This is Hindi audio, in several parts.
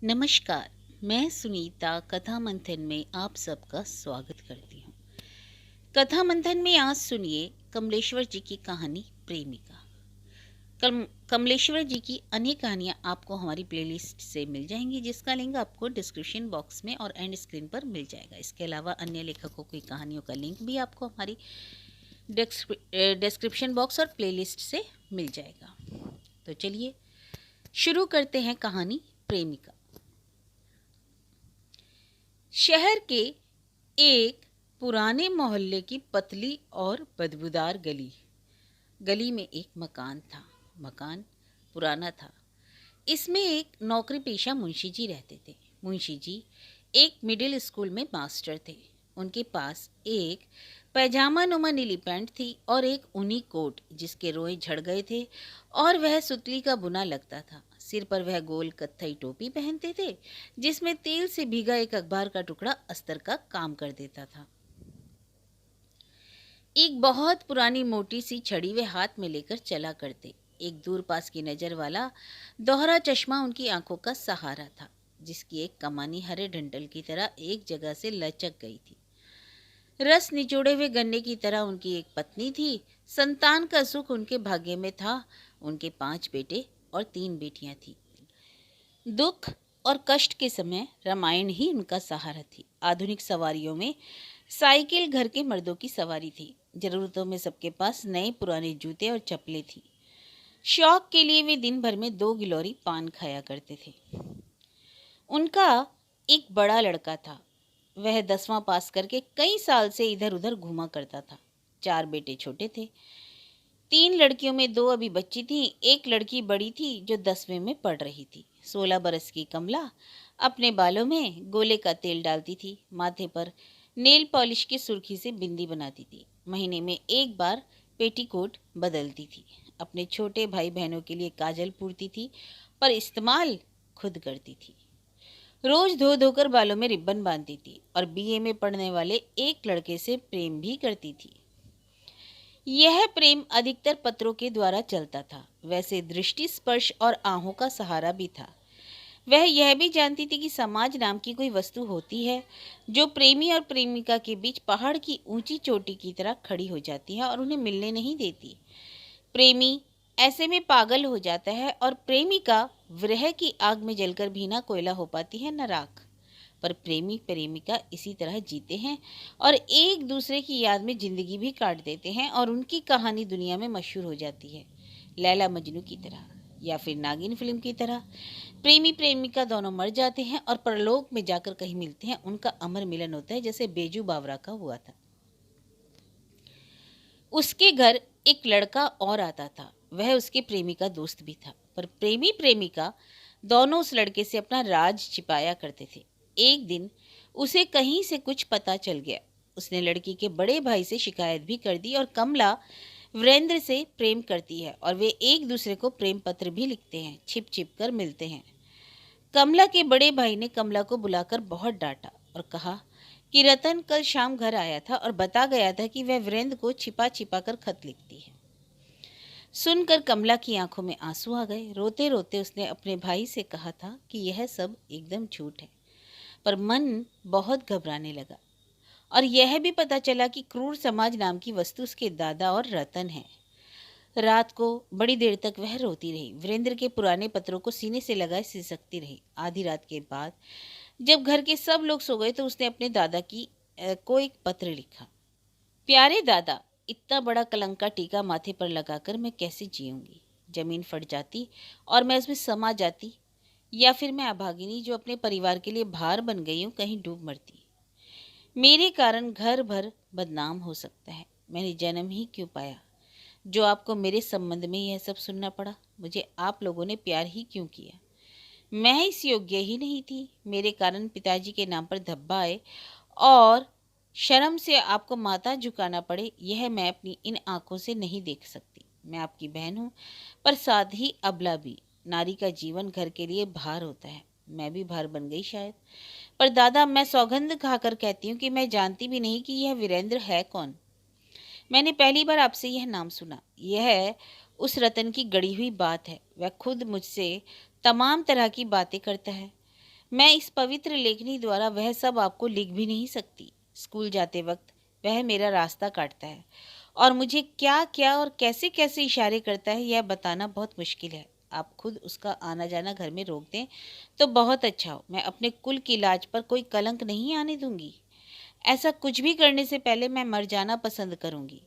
नमस्कार। मैं सुनीता कथा मंथन में आप सबका स्वागत करती हूँ। कथा मंथन में आज सुनिए कमलेश्वर जी की कहानी प्रेमिका। कमलेश्वर जी की अनेक कहानियाँ आपको हमारी प्लेलिस्ट से मिल जाएंगी, जिसका लिंक आपको डिस्क्रिप्शन बॉक्स में और एंड स्क्रीन पर मिल जाएगा। इसके अलावा अन्य लेखकों की कहानियों का लिंक भी आपको हमारी डिस्क्रिप्शन बॉक्स और प्लेलिस्ट से मिल जाएगा। तो चलिए शुरू करते हैं कहानी प्रेमिका। शहर के एक पुराने मोहल्ले की पतली और बदबूदार गली में एक मकान था। मकान पुराना था। इसमें एक नौकरी पेशा मुंशी जी रहते थे। मुंशी जी एक मिडिल स्कूल में मास्टर थे। उनके पास एक पैजामा नुमा नीली पैंट थी और एक ऊनी कोट जिसके रोए झड़ गए थे और वह सुतली का बुना लगता था। सिर पर वह गोल कत्थई टोपी पहनते थे जिसमें तेल से भीगा एक अखबार का टुकड़ा अस्तर का काम कर देता था। एक बहुत पुरानी मोटी सी छड़ी वे हाथ में लेकर चला करते। एक दूर पास की नजर वाला दोहरा चश्मा उनकी आंखों का सहारा था, जिसकी एक कमानी हरे डंठल की तरह एक जगह से लचक गई थी। रस निचोड़े हुए गन्ने की तरह उनकी एक पत्नी थी। संतान का सुख उनके भाग्य में था। उनके 5 बेटे और 3 बेटियां थी। दुख और कष्ट के समय रामायण ही उनका सहारा थी। आधुनिक सवारियों में साइकिल घर के मर्दों की सवारी थी। जरूरतों में सबके पास नए पुराने जूते और चप्पलें थी। शौक के लिए वे दिन भर में 2 गिलोरी पान खाया करते थे। उनका एक बड़ा लड़का था। वह 10वां पास करके कई साल से इधर उधर घूमा करता था। 4 बेटे छोटे थे। 3 लड़कियों में 2 अभी बच्ची थी। एक लड़की बड़ी थी जो 10वीं में पढ़ रही थी। 16 बरस की कमला अपने बालों में गोले का तेल डालती थी। माथे पर नेल पॉलिश की सुर्खी से बिंदी बनाती थी। महीने में एक बार पेटीकोट बदलती थी। अपने छोटे भाई बहनों के लिए काजल पूरती थी, पर इस्तेमाल खुद करती थी। रोज धो धोकर बालों में रिबन बांधती थी और बीए में पढ़ने वाले एक लड़के से प्रेम भी करती थी। यह प्रेम अधिकतर पत्रों के द्वारा चलता था। वैसे दृष्टि, स्पर्श और आहों का सहारा भी था। वह यह भी जानती थी कि समाज नाम की कोई वस्तु होती है जो प्रेमी और प्रेमिका के बीच पहाड़ की ऊंची चोटी की तरह खड़ी हो जाती है और उन्हें मिलने नहीं देती। प्रेमी ऐसे में पागल हो जाता है और प्रेमिका विरह की आग में जलकर भी ना कोयला हो पाती है न राख। पर प्रेमी प्रेमिका इसी तरह जीते हैं और एक दूसरे की याद में जिंदगी भी काट देते हैं और उनकी कहानी दुनिया में मशहूर हो जाती है। लैला मजनू की तरह या फिर नागिन फिल्म की तरह प्रेमी प्रेमिका दोनों मर जाते हैं और परलोक में जाकर कहीं मिलते हैं। उनका अमर मिलन होता है, जैसे बेजू बावरा का हुआ था। उसके घर एक लड़का और आता था। वह उसके प्रेमी का दोस्त भी था, पर प्रेमी प्रेमिका दोनों उस लड़के से अपना राज छिपाया करते थे। एक दिन उसे कहीं से कुछ पता चल गया। उसने लड़की के बड़े भाई से शिकायत भी कर दी और कमला वीरेंद्र से प्रेम करती है और वे एक दूसरे को प्रेम पत्र भी लिखते हैं, छिप छिप कर मिलते हैं। कमला के बड़े भाई ने कमला को बुलाकर बहुत डांटा और कहा कि रतन कल शाम घर आया था और बता गया था कि वह वीरेंद्र को छिपा छिपा कर खत लिखती है। सुनकर कमला की आंखों में आंसू आ गए। रोते रोते उसने अपने भाई से कहा था कि यह सब एकदम झूठ है, पर मन बहुत घबराने लगा और यह भी पता चला कि क्रूर समाज नाम की वस्तु उसके दादा और रतन है। रात को बड़ी देर तक वह रोती रही। वीरेंद्र के पुराने पत्रों को सीने से लगाए सिसकती रही। आधी रात के बाद जब घर के सब लोग सो गए तो उसने अपने दादा को एक पत्र लिखा। प्यारे दादा, इतना बड़ा कलंक का टीका माथे पर लगाकर मैं कैसे जीऊंगी। जमीन फट जाती और मैं उसमें समा जाती, या फिर मैं अभागिनी जो अपने परिवार के लिए भार बन गई हूँ कहीं डूब मरती। मेरे कारण घर भर बदनाम हो सकता है। मैंने जन्म ही क्यों पाया जो आपको मेरे संबंध में यह सब सुनना पड़ा। मुझे आप लोगों ने प्यार ही क्यों किया। मैं इस योग्य ही नहीं थी। मेरे कारण पिताजी के नाम पर धब्बा आए और शर्म से आपको माथा झुकाना पड़े, यह मैं अपनी इन आंखों से नहीं देख सकती। मैं आपकी बहन हूँ, पर साथ ही अबला भी। नारी का जीवन घर के लिए भार होता है। मैं भी भार बन गई शायद। पर दादा, मैं सौगंध खाकर कहती हूँ कि मैं जानती भी नहीं कि यह वीरेंद्र है कौन। मैंने पहली बार आपसे यह नाम सुना। यह उस रतन की गढ़ी हुई बात है। वह खुद मुझसे तमाम तरह की बातें करता है। मैं इस पवित्र लेखनी द्वारा वह सब आपको लिख भी नहीं सकती। स्कूल जाते वक्त वह मेरा रास्ता काटता है और मुझे क्या क्या और कैसे कैसे इशारे करता है यह बताना बहुत मुश्किल है। आप खुद उसका आना जाना घर में रोक दें तो बहुत अच्छा हो। मैं अपने कुल की लाज पर कोई कलंक नहीं आने दूंगी। ऐसा कुछ भी करने से पहले मैं मर जाना पसंद करूंगी।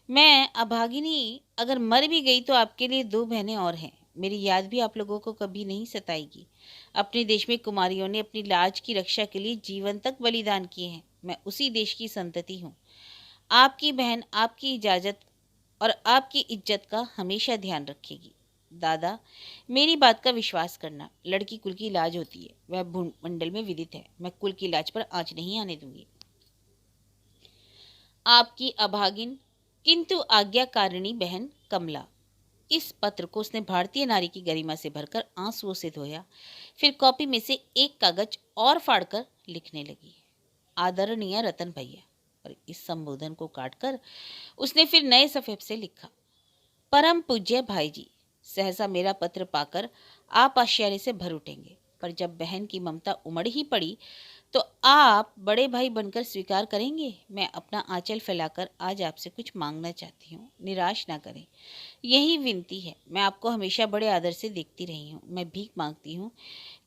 मैं अभागिनी अगर मर भी गई तो आपके लिए दो बहनें और हैं। मेरी याद भी आप लोगों को कभी नहीं सताएगी। अपने देश में कुमारियों ने अपनी लाज की रक्षा के लिए जीवन तक बलिदान किए हैं। मैं उसी देश की संतति हूँ। आपकी बहन आपकी इजाज़त और आपकी इज्जत का हमेशा ध्यान रखेगी। दादा, मेरी बात का विश्वास करना। लड़की कुल की लाज होती है, वह भूमंडल में विदित है। मैं कुल की लाज पर आंच नहीं आने दूंगी। आपकी अभागिन किंतु आज्ञाकारिणी बहन कमला। इस पत्र को उसने भारतीय नारी की गरिमा से भरकर आंसुओं से धोया। फिर कॉपी में से एक कागज और फाड़कर लिखने लगी, आदरणीय रतन भैया। और इस संबोधन को काटकर उसने फिर नए सफ़े से लिखा, परम पूज्य भाई जी, सहसा मेरा पत्र पाकर आप आश्चर्य से भर उठेंगे, पर जब बहन की ममता उमड़ ही पड़ी तो आप बड़े भाई बनकर स्वीकार करेंगे। मैं अपना आंचल फैलाकर आज आपसे कुछ मांगना चाहती हूँ, निराश ना करें। यही विनती है। मैं आपको हमेशा बड़े आदर से देखती रही हूँ। मैं भीख मांगती हूँ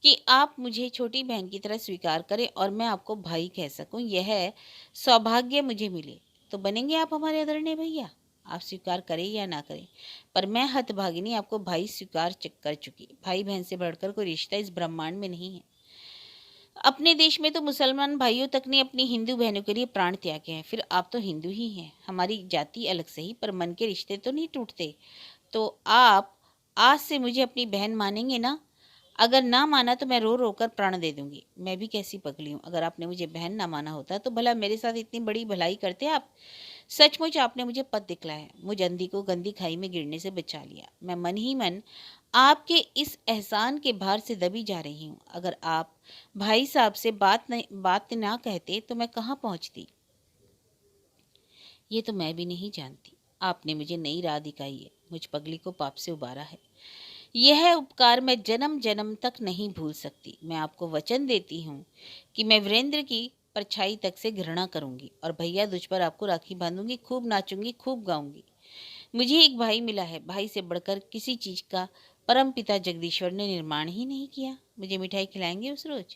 कि आप मुझे छोटी बहन की तरह स्वीकार करें और मैं आपको भाई कह सकूँ। यह सौभाग्य मुझे मिले तो बनेंगे आप हमारे आदरणीय भैया। आप स्वीकार करें या ना करें, पर मैं हतभागिनी आपको भाई स्वीकार कर चुकी। भाई बहन से बढ़कर कोई रिश्ता इस ब्रह्मांड में नहीं है। अपने देश में तो मुसलमान भाइयों तक ने अपनी हिंदू बहनों के लिए प्राण त्यागे हैं, फिर आप तो हिंदू ही हैं। हमारी जाति अलग सही, पर मन के रिश्ते तो नहीं टूटते। तो आप आज से मुझे अपनी बहन मानेंगे ना? अगर ना माना तो मैं रो रो कर प्राण दे दूंगी। मैं भी कैसी पगली हूँ, अगर आपने मुझे बहन ना माना होता तो भला मेरे साथ इतनी बड़ी भलाई करते आप। सचमुच आपने मुझे पथ दिखलाया, मुझ अंधी को गंदी खाई में गिरने से बचा लिया। मैं मन ही मन आपके इस एहसान के भार से दबी जा रही हूँ। अगर आप भाई साहब से बात ना कहते तो मैं कहाँ पहुँचती, ये तो मैं भी नहीं जानती। आपने मुझे नई राह दिखाई है, मुझ पगली को पाप से उबारा है। यह उपकार मैं जन्म जन्म तक नहीं भूल सकती। मैं आपको वचन देती हूँ कि मैं वीरेंद्र की परछाई तक से घृणा करूंगी और भैया तुझ पर आपको राखी बांधूंगी, खूब नाचूंगी, खूब गाऊंगी। मुझे एक भाई मिला है, भाई से बढ़कर किसी चीज का परम पिता जगदीश्वर ने निर्माण ही नहीं किया। मुझे मिठाई खिलाएंगे उस रोज?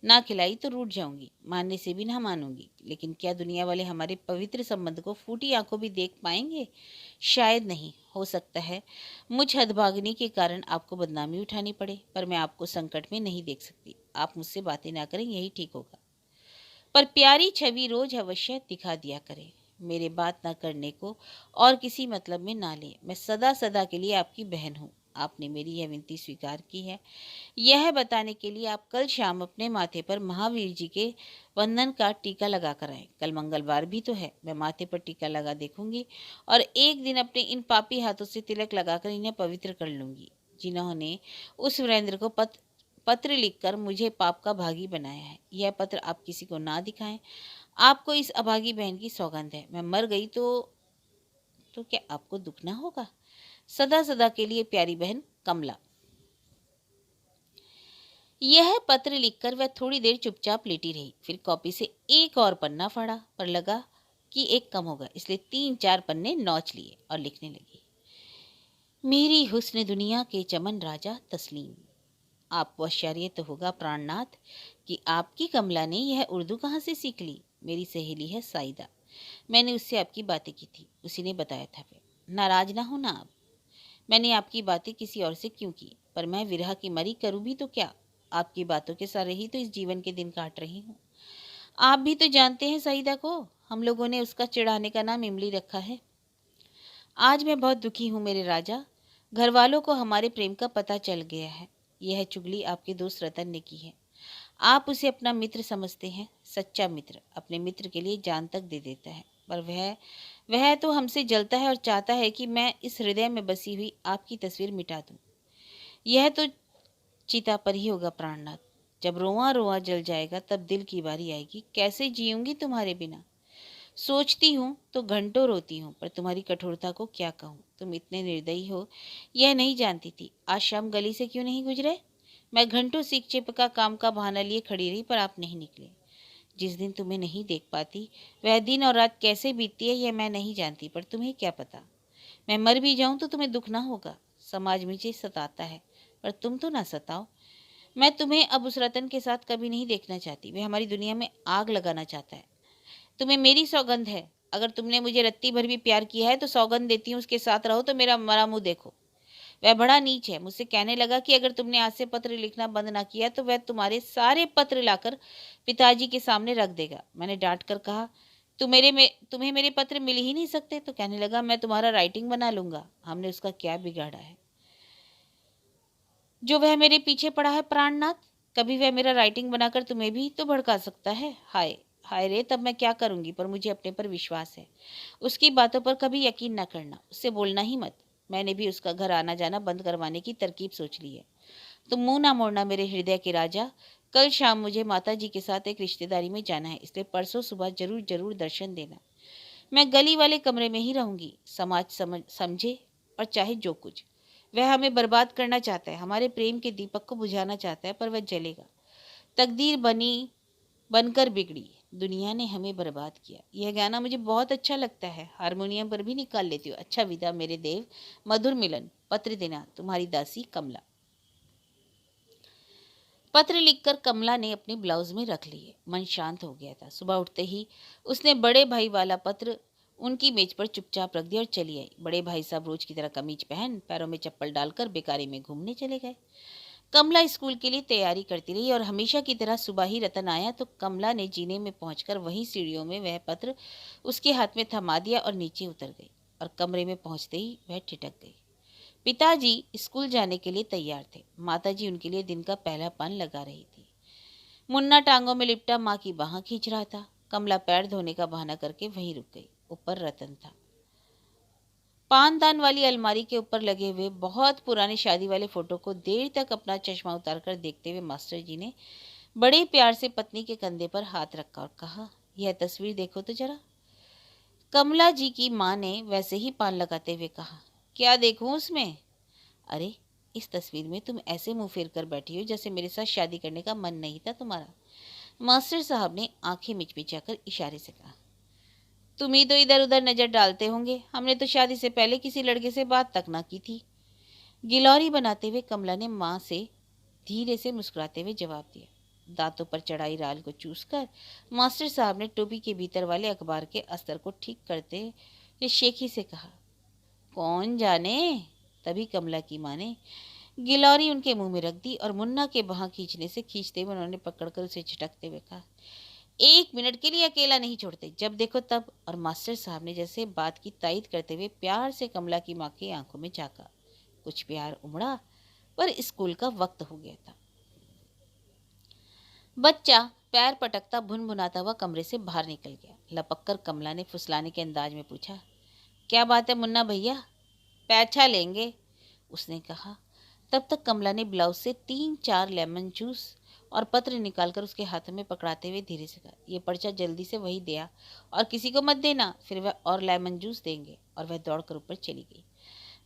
ना खिलाई तो रूठ जाऊंगी, मानने से भी ना मानूंगी। लेकिन क्या दुनिया वाले हमारे पवित्र संबंध को फूटी आंखों भी देख पाएंगे? शायद नहीं। हो सकता है मुझ हदभागिनी के कारण आपको बदनामी उठानी पड़े, पर मैं आपको संकट में नहीं देख सकती। आप मुझसे बातें ना करें, यही ठीक होगा। पर प्यारी छवि रोज अवश्य दिखा दिया करें। मेरे बात न करने को और किसी मतलब में ना ले। मैं सदा सदा के लिए आपकी बहन हूँ। आपने मेरी यह विनती स्वीकार की है, यह बताने के लिए आप कल शाम अपने माथे पर महावीर जी के वंदन का टीका लगा कर आए। कल मंगलवार भी तो है, मैं माथे पर टीका लगा देखूंगी और एक दिन अपने इन पापी हाथों से तिलक लगाकर इन्हें पवित्र कर लूंगी, जिन्होंने उस वीरेंद्र को पत्र लिखकर मुझे पाप का भागी बनाया है। यह पत्र आप किसी को ना दिखाएं। आपको इस अभागी बहन की सौगंध है। मैं मर गई तो क्या आपको दुख ना होगा? सदा सदा के लिए प्यारी बहन कमला। यह पत्र लिखकर वह थोड़ी देर चुपचाप लेटी रही। फिर कॉपी से एक और पन्ना फाड़ा, पर लगा कि एक कम होगा, इसलिए 3-4 पन्ने नोच लिए और लिखने लगी। मेरी हुस्न दुनिया के चमन राजा तस्लीम। आपको आश्चर्य तो होगा प्राणनाथ कि आपकी कमला ने यह उर्दू कहाँ से सीख ली। मेरी सहेली है साइदा, मैंने उससे आपकी बातें की थी, उसी ने बताया था। वे नाराज ना हो ना आप। मैंने आपकी बातें किसी और से क्यों की, पर मैं विरह की मरी करूँ भी तो क्या, आपकी बातों के सारे ही तो इस जीवन के दिन काट रही हूँ। आप भी तो जानते हैं सईदा को, हम लोगों ने उसका चिढ़ाने का नाम इमली रखा है। आज मैं बहुत दुखी हूँ मेरे राजा। घर वालों को हमारे प्रेम का पता चल गया है। यह चुगली आपके दोस्त रतन ने की है। आप उसे अपना मित्र समझते हैं, सच्चा मित्र अपने मित्र के लिए जान तक दे देता है, पर वह तो हमसे जलता है और चाहता है कि मैं इस हृदय में बसी हुई आपकी तस्वीर मिटा दूं। यह तो चिता पर ही होगा प्राणनाथ। जब रोआ रोआ जल जाएगा तब दिल की बारी आएगी। कैसे जीऊंगी तुम्हारे बिना? सोचती हूँ तो घंटों रोती हूँ, पर तुम्हारी कठोरता को क्या कहूँ। तुम इतने निर्दयी हो यह नहीं जानती थी। आज शाम गली से क्यों नहीं गुजरे? मैं घंटों सीख चिप का काम का बहाना लिए खड़ी रही, पर आप नहीं निकले। जिस दिन तुम्हें नहीं देख पाती, वह दिन और रात कैसे बीतती है यह मैं नहीं जानती, पर तुम्हें क्या पता। मैं मर भी जाऊं तो तुम्हें दुख ना होगा। समाज मुझे सताता है, पर तुम तो ना सताओ। मैं तुम्हें अब उस रतन के साथ कभी नहीं देखना चाहती। वह हमारी दुनिया में आग लगाना चाहता है। तुम्हें मेरी सौगंध है, अगर तुमने मुझे रत्ती भर भी प्यार किया है तो सौगंध देती हूँ उसके साथ रहो, तो मेरा मरा मुंह देखो। वह बड़ा नीच है। मुझसे कहने लगा कि अगर तुमने आज से पत्र लिखना बंद ना किया तो वह तुम्हारे सारे पत्र लाकर पिताजी के सामने रख देगा। मैंने डांट कर कहा, तुम्हें मेरे पत्र मिल ही नहीं सकते। तो कहने लगा, मैं तुम्हारा राइटिंग बना लूंगा। हमने उसका क्या बिगाड़ा है जो वह मेरे पीछे पड़ा है प्राणनाथ। कभी वह मेरा राइटिंग बनाकर तुम्हें भी तो भड़का सकता है। हाय हाय रे, तब मैं क्या करूंगी। पर मुझे अपने पर विश्वास है। उसकी बातों पर कभी यकीन न करना, उससे बोलना ही मत। मैंने भी उसका घर आना जाना बंद करवाने की तरकीब सोच ली है। तुम मुंह ना मोड़ना मेरे हृदय के राजा। कल शाम मुझे माता जी के साथ एक रिश्तेदारी में जाना है, इसलिए परसों सुबह जरूर जरूर दर्शन देना। मैं गली वाले कमरे में ही रहूंगी। समाज समझे और चाहे जो कुछ। वह हमें बर्बाद करना चाहता है, हमारे प्रेम के दीपक को बुझाना चाहता है, पर वह जलेगा। तकदीर बनी बनकर बिगड़ी। दुनिया ने हमें बर्बाद किया। यह गाना मुझे बहुत अच्छा लगता है, हारमोनियम पर भी निकाल लेती हूँ। अच्छा, विदा मेरे देव, मधुर मिलन, पत्र देना, तुम्हारी दासी कमला। पत्र लिखकर कमला ने अपने ब्लाउज में रख लिए। मन शांत हो गया था। सुबह उठते ही उसने बड़े भाई वाला पत्र उनकी मेज पर चुपचाप रख दिया और चली आई। बड़े भाई साहब रोज की तरह कमीज पहन पैरों में चप्पल डालकर बेकारी में घूमने चले गए। कमला स्कूल के लिए तैयारी करती रही और हमेशा की तरह सुबह ही रतन आया तो कमला ने जीने में पहुंचकर वहीं सीढ़ियों में वह पत्र उसके हाथ में थमा दिया और नीचे उतर गई। और कमरे में पहुंचते ही वह ठिठक गई। पिताजी स्कूल जाने के लिए तैयार थे। माताजी उनके लिए दिन का पहला पान लगा रही थी। मुन्ना टांगों में लिपटा माँ की बाह खींच रहा था। कमला पैर धोने का बहाना करके वहीं रुक गई। ऊपर रतन था। पानदान वाली अलमारी के ऊपर लगे हुए बहुत पुराने शादी वाले फोटो को देर तक अपना चश्मा उतारकर देखते हुए मास्टर जी ने बड़े प्यार से पत्नी के कंधे पर हाथ रखा और कहा, यह तस्वीर देखो तो जरा। कमला जी की माँ ने वैसे ही पान लगाते हुए कहा, क्या देखूं उसमें। अरे, इस तस्वीर में तुम ऐसे मुंह फेर कर बैठी हो जैसे मेरे साथ शादी करने का मन नहीं था तुम्हारा। मास्टर साहब ने आंखें मिचमिचाकर इशारे से कहा, तुम ही तो इधर उधर नजर डालते होंगे। हमने तो शादी से पहले किसी लड़के से बात तक ना की थी। गिलौरी बनाते हुए कमला ने माँ से धीरे से मुस्कुराते हुए जवाब दिया। दांतों पर चढ़ाई राल को चूसकर मास्टर साहब ने टोपी के भीतर वाले अखबार के अस्तर को ठीक करते हुए शेखी से कहा, कौन जाने। तभी कमला की माँ ने गिलौरी उनके मुंह में रख दी और मुन्ना के बाह खींचते हुए उन्होंने पकड़कर उसे झटकते हुए कहा, 1 मिनट के लिए अकेला नहीं छोड़ते, जब देखो तब। और मास्टर साहब ने जैसे बात की तायीद करते हुए प्यार से कमला की माँ की आंखों में झांका। कुछ प्यार उमड़ा, पर स्कूल का वक्त हो गया था। बच्चा पैर पटकता भुनभुनाता हुआ कमरे से बाहर निकल गया। लपक कर कमला ने फुसलाने के अंदाज में पूछा, क्या बात है मुन्ना भैया, पैसा लेंगे। उसने कहा। तब तक कमला ने ब्लाउज से 3-4 लेमन जूस और पत्र निकालकर उसके हाथ में पकड़ाते हुए धीरे से कहा, ये पर्चा जल्दी से वही दिया और किसी को मत देना, फिर वह और लेमन जूस देंगे। और वह दौड़कर ऊपर चली गई।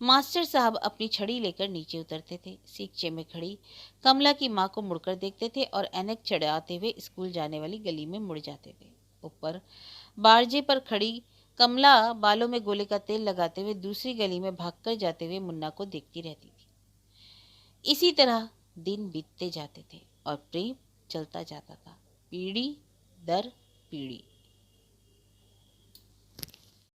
मास्टर साहब अपनी छड़ी लेकर नीचे उतरते थे। सीखचे में खड़ी कमला की माँ को मुड़कर देखते थे और ऐनक चढ़ाते हुए स्कूल जाने वाली गली में मुड़ जाते थे। ऊपर बारजे पर खड़ी कमला बालों में गोले का तेल लगाते हुए दूसरी गली में भागकर जाते हुए मुन्ना को देखती रहती थी। इसी तरह दिन बीतते जाते थे और प्रेम चलता जाता था, पीढ़ी दर पीढ़ी।